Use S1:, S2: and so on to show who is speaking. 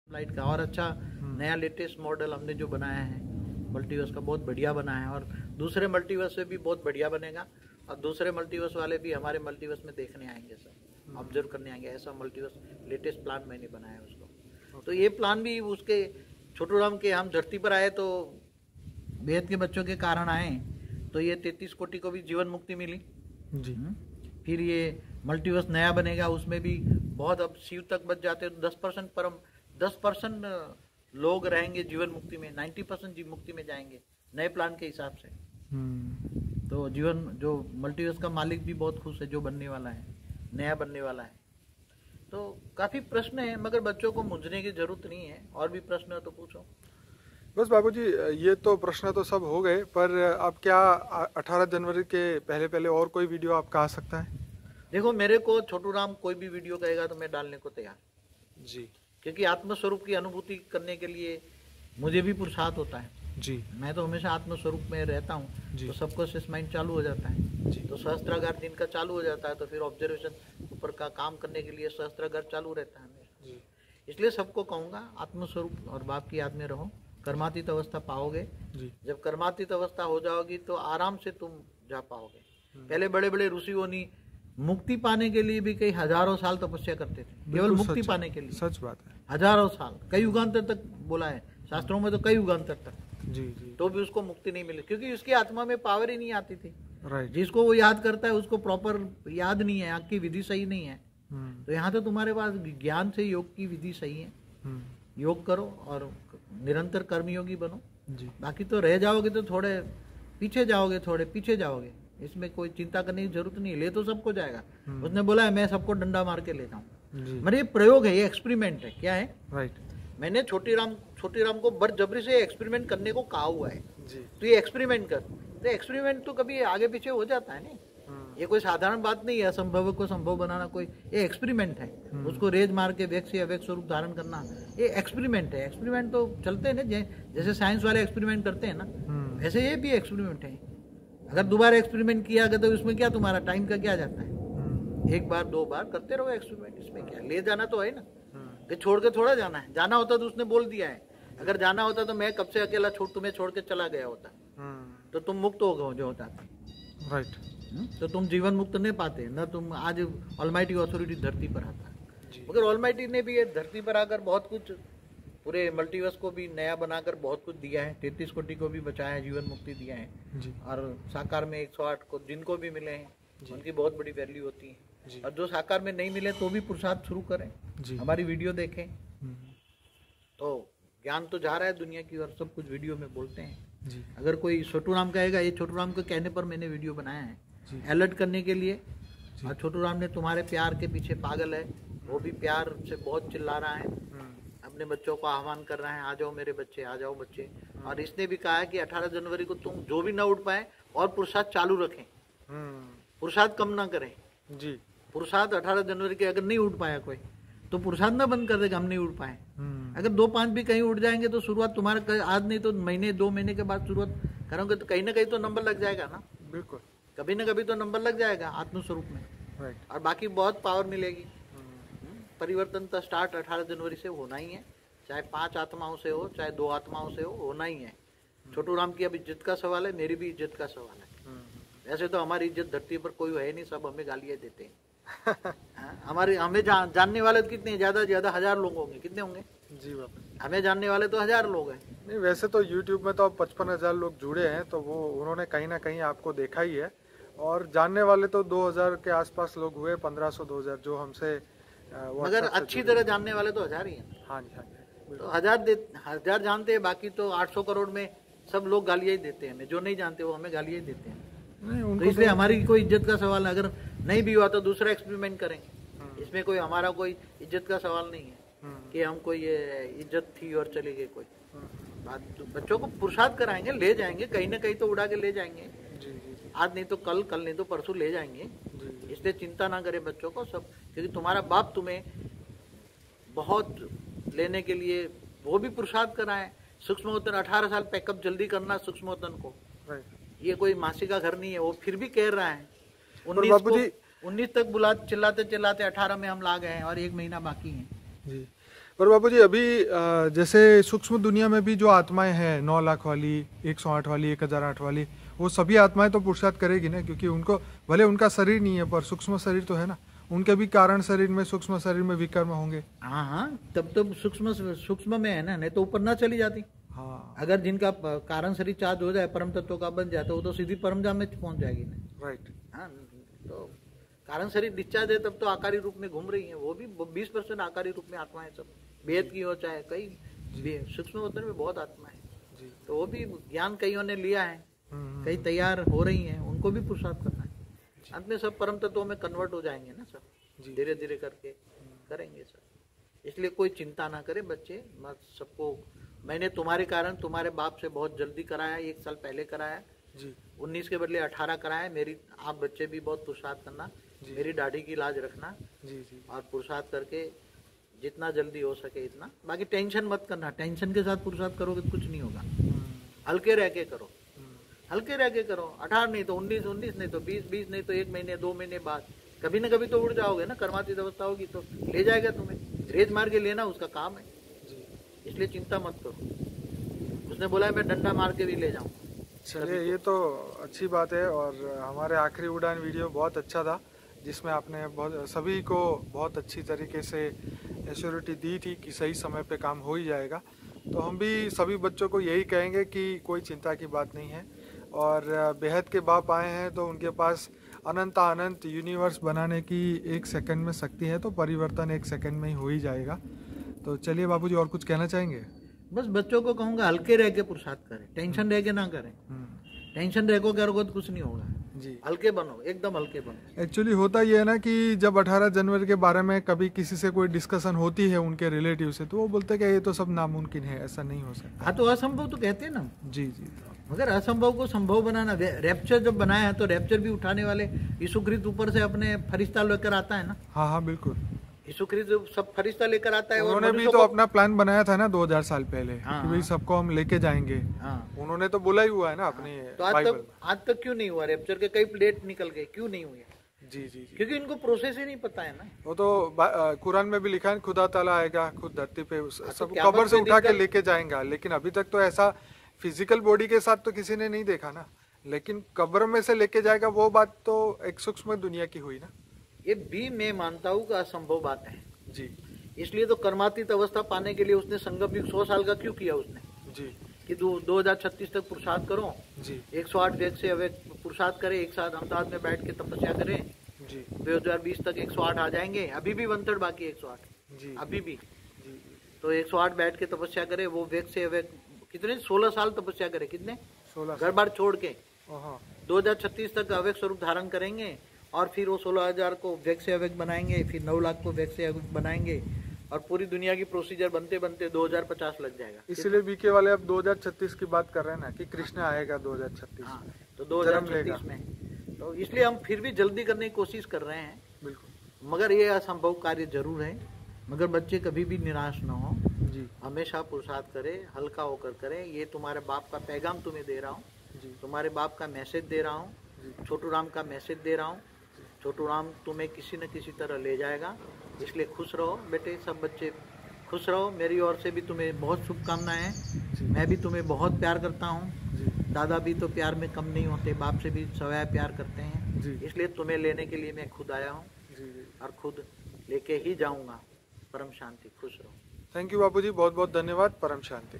S1: Light का और अच्छा नया लेटेस्ट मॉडल हमने जो बनाया है मल्टीवर्स का, बहुत बढ़िया बना है और दूसरे मल्टीवर्स से भी बहुत बढ़िया बनेगा और दूसरे मल्टीवर्स वाले भी हमारे मल्टीवर्स में देखने आएंगे, सर ऑब्जर्व करने आएंगे। ऐसा मल्टीवर्स लेटेस्ट प्लान मैंने बनाया उसको। तो ये प्लान भी उसके छोटू राम के, हम धरती पर आए तो बेहद के बच्चों के कारण आए, तो ये 33 कोटि को भी जीवन मुक्ति मिली
S2: जी।
S1: फिर ये मल्टीवर्स नया बनेगा, उसमें भी बहुत, अब शिव तक बच जाते तो 10% परम 10% लोग रहेंगे जीवन मुक्ति में, 90% जीवन मुक्ति में जाएंगे नए प्लान के हिसाब से। तो जीवन जो मल्टीवर्स का मालिक भी बहुत खुश है जो बनने वाला है, नया बनने वाला है। तो काफी प्रश्न है मगर बच्चों को मूंझने की जरूरत नहीं है, और भी प्रश्न है तो पूछो।
S2: बस बाबूजी, ये तो प्रश्न तो सब हो गए, पर अब क्या 18 जनवरी के पहले पहले और कोई वीडियो आपका आ सकता है?
S1: देखो, मेरे को छोटू राम कोई भी वीडियो कहेगा तो मैं डालने को तैयार
S2: जी,
S1: क्योंकि आत्मस्वरूप की अनुभूति करने के लिए मुझे भी पुरुषार्थ होता है
S2: जी।
S1: मैं तो हमेशा आत्मस्वरूप में रहता हूँ, तो सबको माइंड चालू हो जाता है
S2: जी।
S1: तो सहस्त्रागार दिन का चालू हो जाता है, तो फिर ऑब्जर्वेशन ऊपर का काम करने के लिए सहस्त्रागार चालू रहता है
S2: जी।
S1: इसलिए सबको कहूँगा आत्मस्वरूप और बाप की याद में रहो, कर्मातीत अवस्था पाओगे
S2: जी।
S1: जब कर्मातीत अवस्था हो जाओगी तो आराम से तुम जा पाओगे। पहले बड़े बड़े ऋषि मुनि मुक्ति पाने के लिए भी कई हजारों साल तपस्या करते थे, केवल मुक्ति पाने के लिए।
S2: सच बात है।
S1: हजारों साल, कई युगांतर तक बोला है शास्त्रों में, तो कई युगांतर तक
S2: जी जी।
S1: तो भी उसको मुक्ति नहीं मिली क्योंकि उसकी आत्मा में पावर ही नहीं आती थी।
S2: राइट।
S1: जिसको वो याद करता है उसको प्रॉपर याद नहीं है, आपकी विधि सही नहीं है। तो यहाँ तो तुम्हारे पास ज्ञान से योग की विधि सही है, योग करो और निरंतर कर्मयोगी बनो
S2: जी।
S1: बाकी तो रह जाओगे तो थोड़े पीछे जाओगे, थोड़े पीछे जाओगे, इसमें कोई चिंता करने की जरूरत नहीं है। ले तो सबको जाएगा, उसने बोला है मैं सबको डंडा मार के लेता हूँ। मेरे ये प्रयोग है, ये एक्सपेरिमेंट है। क्या है?
S2: राइट।
S1: मैंने छोटी राम को बरजबरी से एक्सपेरिमेंट करने को कहा हुआ है
S2: जी।
S1: तो ये एक्सपेरिमेंट कर। तो एक्सपेरिमेंट तो कभी आगे पीछे हो जाता है नहीं, ये कोई साधारण बात नहीं है। असंभव को संभव बनाना कोई, ये एक्सपेरिमेंट है। उसको रेज मार के व्यक्त से अव्यक्त स्वरूप धारण करना, ये एक्सपेरिमेंट है। एक्सपेरिमेंट तो चलते हैं ना, जैसे साइंस वाले एक्सपेरिमेंट करते हैं ना, वैसे ये भी एक्सपेरिमेंट है। अगर दोबारा एक्सपेरिमेंट किया गया तो इसमें क्या तुम्हारा टाइम का क्या जाता है? एक बार दो बार करते रहो एक्सपेरिमेंट, इसमें क्या ले जाना तो है ना, कि छोड़ के थोड़ा जाना है। जाना होता तो उसने बोल दिया है, अगर जाना होता तो मैं कब से अकेला तुम्हें छोड़ के चला गया होता, तो तुम मुक्त हो गए जो होता। राइट। तो तुम जीवन मुक्त नहीं पाते ना, तुम आज ऑलमाइटी अथॉरिटी धरती पर आता। मगर ऑलमाइटी ने भी ये धरती पर आकर बहुत कुछ, पूरे मल्टीवर्स को भी नया बनाकर बहुत कुछ दिया है। 33 कोटि को भी बचाया है, जीवन मुक्ति दिया है जी। और साकार में 108 को जिनको भी मिले हैं उनकी बहुत बड़ी वैल्यू होती है जी। और जो साकार में नहीं मिले तो भी पुरुषार्थ शुरू करें, हमारी वीडियो देखें। तो ज्ञान तो जा रहा है दुनिया की और सब कुछ वीडियो में बोलते हैं जी। अगर कोई छोटू राम कहेगा, ये छोटू राम के कहने पर मैंने वीडियो बनाया है अलर्ट करने के लिए। और छोटू राम ने तुम्हारे प्यार के पीछे पागल है, वो भी प्यार से बहुत चिल्ला रहा है, अपने बच्चों को आह्वान कर रहा है, आ जाओ मेरे बच्चे, आ जाओ बच्चे। और इसने भी कहा है कि 18 जनवरी को तुम जो भी ना उठ पाए और पुरुषार्थ चालू रखें, पुरुषार्थ कम ना करें जी। पुरुषार्थ 18 जनवरी के अगर नहीं उठ पाया कोई तो पुरुषार्थ ना बंद कर देगा, हम नहीं उठ पाए। अगर 2-5 भी कहीं उठ जाएंगे तो शुरुआत तुम्हारा आज नहीं तो महीने 2 महीने के बाद शुरुआत करोगे तो कहीं ना कहीं तो नंबर लग जाएगा ना। बिल्कुल, कभी ना कभी तो नंबर लग जाएगा आत्मस्वरूप में। राइट। और बाकी बहुत पावर मिलेगी। परिवर्तन तो स्टार्ट 18 जनवरी से होना ही है, चाहे 5 आत्माओं से हो चाहे 2 आत्माओं से हो, होना ही है। छोटू राम की अब इज्जत का सवाल है, मेरी भी इज्जत का सवाल है। वैसे तो हमारी इज्जत धरती पर कोई है नहीं, सब हमें गालियां देते हैं। हमारे हमें जानने वाले तो कितने, ज्यादा से ज्यादा 1000 लोग होंगे। कितने होंगे जी बाबा? हमें जानने वाले तो 1000 लोग हैं।
S2: नहीं, वैसे तो YouTube में तो अब 55,000 लोग जुड़े हैं, तो वो उन्होंने कहीं ना कहीं आपको देखा ही है। और जानने वाले तो 2000 के आसपास लोग हुए, 1500-2000 जो हमसे
S1: मगर अच्छी तरह जानने वाले तो 1000 ही हैं।
S2: हाँ जी, हाँ जी।
S1: तो 1000 जानते हैं, बाकी तो 800 करोड़ में सब लोग गालियां ही देते हैं हमें, जो नहीं जानते वो हमें गालियां ही देते हैं। तो इसलिए हमारी कोई इज्जत का सवाल, अगर नहीं भी हुआ तो दूसरा एक्सपेरिमेंट करेंगे। इसमें कोई हमारा कोई इज्जत का सवाल नहीं है कि हम कोई इज्जत थी और चले गए। कोई बात, बच्चों को पुरुषार्थ कराएंगे, ले जाएंगे, कहीं ना कहीं तो उड़ा के ले जाएंगे। आज नहीं तो कल, कल नहीं तो परसों ले जाएंगे। इसलिए चिंता ना करें बच्चों को सब, क्योंकि तुम्हारा बाप तुम्हें बहुत लेने के लिए वो भी पुरुषार्थ कराए। सूक्ष्मवतन 18 साल पैकअप जल्दी करना सूक्ष्मवतन को, ये कोई मासी का घर नहीं है। वो फिर भी कह रहा है 19 तक बुला चिल्लाते चिल्लाते 18 में हम ला गए हैं और 1 महीना बाकी है जी।
S2: पर बापूजी अभी जैसे सूक्ष्म दुनिया में भी जो आत्माएं हैं 9 लाख वाली, 108 वाली, 1008 वाली, वो सभी आत्माएं तो पुरुषार्थ करेगी ना, क्योंकि उनको भले उनका शरीर नहीं है पर सूक्ष्म शरीर तो है ना, उनके भी कारण शरीर में, सूक्ष्म शरीर में विकर्म होंगे।
S1: हाँ हाँ, तब तो सूक्ष्म में है ना, नहीं तो ऊपर ना चली जाती।
S2: हाँ,
S1: अगर जिनका कारण शरीर चार्ज हो जाए, परम तत्व का बन जाए, तो वो तो सीधी परमधाम में पहुंच जाएगी ना।
S2: राइट।
S1: हाँ, तो कारण शरीर डिस्चार्ज है तब तो आकारी रूप में घूम रही है, वो भी 20% आकारी रूप में आत्माएं सब, बेहद की हो चाहे कई सूक्ष्म वतन में बहुत आत्मा है, तो वो भी ज्ञान कईयों ने लिया है, कई तैयार हो रही हैं, उनको भी पुरुषार्थ करना है। अंत में सब परम तत्वों में कन्वर्ट हो जाएंगे ना सब, धीरे धीरे करके करेंगे सब। इसलिए कोई चिंता ना करे बच्चे, मत सबको, मैंने तुम्हारे कारण तुम्हारे बाप से बहुत जल्दी कराया, 1 साल पहले कराया जी, 19 के बदले 18 कराया। मेरी आप बच्चे भी बहुत पुरुषार्थ करना, मेरी दाढ़ी की लाज रखना जी, और पुरुषार्थ करके जितना जल्दी हो सके इतना, बाकी टेंशन मत करना, टेंशन के साथ पुरुषार्थ करोगे तो कुछ नहीं होगा, हल्के रह के करो, हल्के रह के करो। 18 नहीं तो 19, 19 नहीं तो 20, 20 नहीं तो 1 महीने 2 महीने बाद कभी ना कभी तो उड़ जाओगे ना, कर्मातीत अवस्था होगी तो ले जाएगा तुम्हें, रेज मार के लेना उसका काम है, इसलिए चिंता मत करो। उसने बोला है मैं डंडा मार के भी ले जाऊँ।
S2: चलिए, ये तो अच्छी बात है। और हमारे आखिरी उड़ान वीडियो बहुत अच्छा था, जिसमें आपने बहुत सभी को बहुत अच्छी तरीके से एश्योरिटी दी थी कि सही समय पे काम हो ही जाएगा। तो हम भी सभी बच्चों को यही कहेंगे कि कोई चिंता की बात नहीं है, और बेहद के बाप आए हैं तो उनके पास अनंत यूनिवर्स बनाने की 1 सेकंड में शक्ति है, तो परिवर्तन 1 सेकंड में ही हो ही जाएगा। तो चलिए बाबूजी, और कुछ कहना चाहेंगे?
S1: बस बच्चों को कहूँगा हल्के रह के पुरुषार्थ करें, टेंशन रह के ना करें, टेंशन रह को करोगे तो कुछ नहीं होगा जी, हल्के बनो, एकदम हल्के बनो।
S2: एक्चुअली होता ये है ना कि जब 18 जनवरी के बारे में कभी किसी से कोई डिस्कशन होती है उनके रिलेटिव से, तो वो बोलते हैं कि ये तो सब नामुमकिन है, ऐसा नहीं हो सकता।
S1: हाँ, तो असंभव तो कहते हैं ना जी जी, मगर असंभव को संभव बनाना, रैप्चर जब बनाया है तो रैप्चर भी उठाने वाले यीशु ख्रिस्त ऊपर से अपने फरिश्ता लेकर आता है ना। हाँ हाँ बिल्कुल, यीशु ख्रिस्त सब फरिश्ता लेकर आता है।
S2: उन्होंने भी तो अपना प्लान बनाया था ना 2000 साल पहले, हाँ, कि भाई सबको हम लेके जाएंगे। हाँ, उन्होंने तो बोला ही हुआ है ना अपनी।
S1: तो आज तक क्यों नहीं हुआ रैप्चर के? कई प्लेट निकल गए, क्यों नहीं हुए? जी जी जी, क्योंकि इनको प्रोसेस ही नहीं पता है ना।
S2: वो तो कुरान में भी लिखा है, खुदा ताला आएगा खुद धरती पे सब कब्र से उठा के लेके जाएगा, लेकिन अभी तक तो ऐसा फिजिकल बॉडी के साथ तो किसी ने नहीं देखा ना, लेकिन कब्र में से लेके जाएगा वो बात तो एक सूक्ष्म दुनिया की हुई ना।
S1: ये भी मैं मानता हूँ कि असंभव बात है जी, इसलिए तो कर्मातीत अवस्था पाने के लिए उसने संगम युग 100 साल का क्यों किया उसने जी, कि 2036 तक पुरुषार्थ करो जी, 108 वेग से अवेग पुरुषार्थ करे, एक साथ अहमदाबाद में बैठ के तपस्या करें जी, 2020 तक 108 आ जाएंगे, अभी भी 1/3 बाकी 108 जी, अभी भी जी, तो 108 बैठ के तपस्या करे, वो वेग से अवेग कितने 16 साल तपस्या करे, कितने 16 घर बार छोड़ के 2036 तक अवेग स्वरूप धारण करेंगे, और फिर वो 16,000 को वेग से अवेग बनाएंगे, फिर 9 लाख को वेग से अवेग बनाएंगे, और पूरी दुनिया की प्रोसीजर बनते बनते 2050 लग जाएगा।
S2: इसलिए बीके वाले अब 2036 की बात कर रहे हैं ना, कि कृष्ण आएगा 2036।
S1: हाँ, तो 2036 में, तो इसलिए हम फिर भी जल्दी करने की कोशिश कर रहे हैं बिल्कुल, मगर ये असंभव कार्य जरूर है। मगर बच्चे कभी भी निराश न हो जी, हमेशा पुरुषार्थ करे, हल्का होकर करें। ये तुम्हारे बाप का पैगाम तुम्हें दे रहा हूँ जी, तुम्हारे बाप का मैसेज दे रहा हूँ, छोटू राम का मैसेज दे रहा हूँ। छोटू राम तुम्हें किसी न किसी तरह ले जाएगा, इसलिए खुश रहो बेटे, सब बच्चे खुश रहो। मेरी ओर से भी तुम्हें बहुत शुभकामनाएं हैं, मैं भी तुम्हें बहुत प्यार करता हूँ। दादा भी तो प्यार में कम नहीं होते, बाप से भी सवाया प्यार करते हैं, इसलिए तुम्हें लेने के लिए मैं खुद आया हूँ और खुद लेके ही जाऊँगा। परम शांति, खुश रहो।
S2: थैंक यू बापूजी, बहुत बहुत धन्यवाद। परम शांति।